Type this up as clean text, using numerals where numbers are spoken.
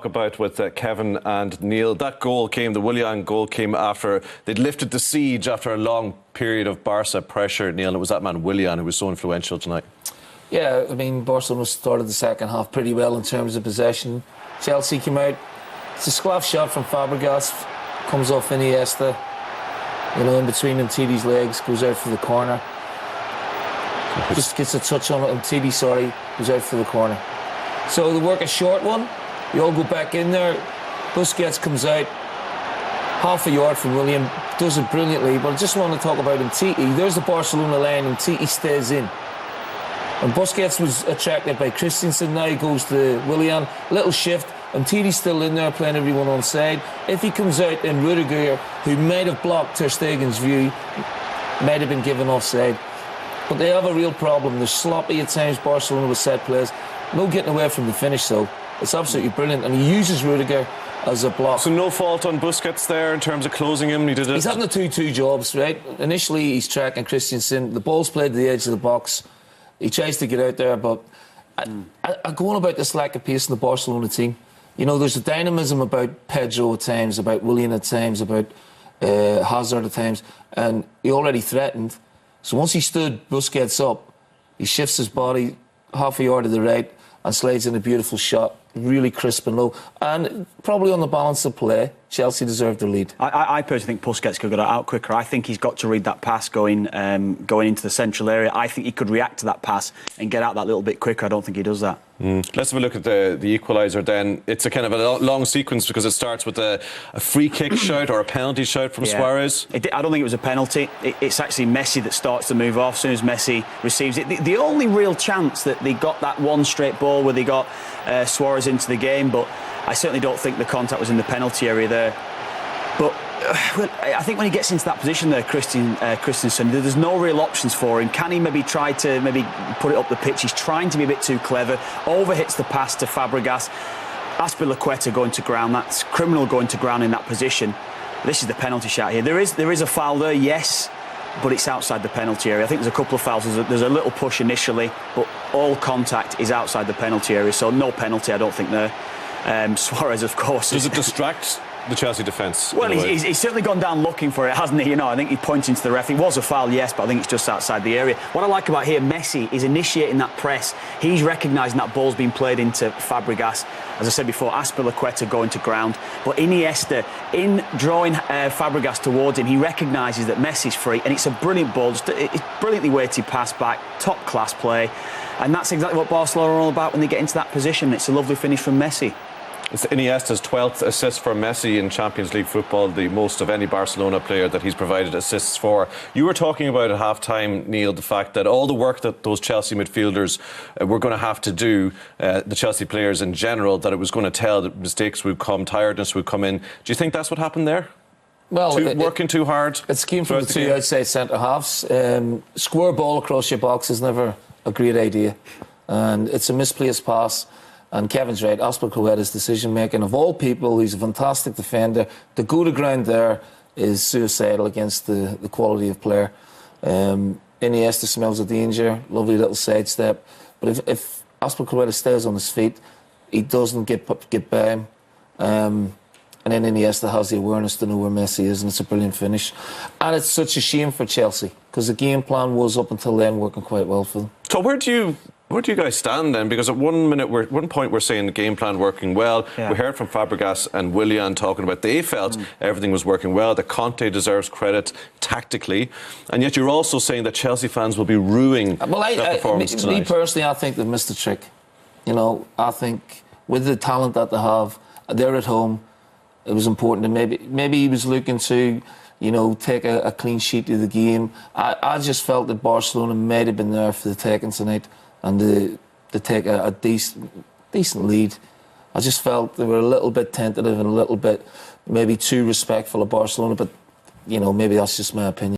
about with Kevin and Neil. That goal came, the Willian goal came after they'd lifted the siege after a long period of Barca pressure, Neil, and it was that man Willian who was so influential tonight. Yeah, I mean, Barcelona started the second half pretty well in terms of possession. Chelsea came out. It's a sclaff shot from Fabregas, comes off Iniesta, in between Umtiti's legs, goes out for the corner. Just gets a touch on it, Umtiti, goes out for the corner. So they work a short one, they all go back in there. Busquets comes out, half a yard from Willian, does it brilliantly, but I just want to talk about Umtiti. There's the Barcelona line, Umtiti stays in. And Busquets was attracted by Christensen, now he goes to Willian, little shift, Umtiti's still in there playing everyone on side. If he comes out, then Rudiger, who might have blocked Ter Stegen's view, might have been given offside. But they have a real problem. They're sloppy at times, Barcelona, with set plays. No getting away from the finish, though. It's absolutely brilliant. And he uses Rudiger as a block. So no fault on Busquets there in terms of closing him? He's having the 2-2 jobs, right? Initially, he's tracking Christensen. The ball's played to the edge of the box. He tries to get out there, but I go on about this lack of pace in the Barcelona team. There's a dynamism about Pedro at times, about Willian at times, about Hazard at times, and he already threatened. So once he stood Busquets up, he shifts his body half a yard to the right and slides in a beautiful shot, really crisp and low. And probably on the balance of play, Chelsea deserved the lead. I personally think Busquets could have got it out quicker. I think he's got to read that pass going into the central area. I think he could react to that pass and get out that little bit quicker. I don't think he does that. Let's have a look at the equaliser then. It's a kind of a long sequence because it starts with a free kick shout or a penalty shout from Suarez. I don't think it was a penalty. It's actually Messi that starts to move off as soon as Messi receives it. The only real chance that they got that one straight ball where they got Suarez into the game, but I certainly don't think the contact was in the penalty area there. But I think when he gets into that position there, Christensen, there's no real options for him. Can he maybe try to put it up the pitch? He's trying to be a bit too clever. Overhits the pass to Fabregas. Azpilicueta going to ground. That's criminal going to ground in that position. This is the penalty shot here. There is a foul there, yes, but it's outside the penalty area. I think there's a couple of fouls. There's a little push initially, but all contact is outside the penalty area, so no penalty, I don't think, there. Suarez, of course. Does it distract the Chelsea defence? Well, he's certainly gone down looking for it, hasn't he? I think he's pointing to the ref. It was a foul, yes, but I think it's just outside the area. What I like about here, Messi is initiating that press. He's recognising that ball's been played into Fabregas. As I said before, Azpilicueta going to ground. But Iniesta, in drawing Fabregas towards him, he recognises that Messi's free, and it's a brilliant ball. It's brilliantly weighted pass back, top-class play. And that's exactly what Barcelona are all about when they get into that position. It's a lovely finish from Messi. It's Iniesta's 12th assist for Messi in Champions League football, the most of any Barcelona player that he's provided assists for. You were talking about at half-time, Neil, the fact that all the work that those Chelsea midfielders were going to have to do, the Chelsea players in general, that it was going to tell that mistakes would come, tiredness would come in. Do you think that's what happened there? Well, working too hard? It came from the two outside centre-halves. Square ball across your box is never a great idea. And it's a misplaced pass. And Kevin's right, Azpilicueta's decision-making, of all people, he's a fantastic defender. To go to ground there is suicidal against the quality of player. Iniesta smells of danger, lovely little sidestep. But if Azpilicueta stays on his feet, he doesn't get by him. And then Iniesta has the awareness to know where Messi is, and it's a brilliant finish. And it's such a shame for Chelsea, because the game plan was, up until then, working quite well for them. So where do you guys stand then? Because at one point we're saying the game plan working well. Yeah. We heard from Fabregas and Willian talking about they felt everything was working well, that Conte deserves credit tactically, and yet you're also saying that Chelsea fans will be ruining that performance tonight. Me personally, I think they've missed the trick. I think with the talent that they have, they're at home. It was important, and maybe he was looking to, take a clean sheet of the game. I just felt that Barcelona might have been there for the taking tonight, and to take a decent lead. I just felt they were a little bit tentative and a little bit maybe too respectful of Barcelona, but maybe that's just my opinion.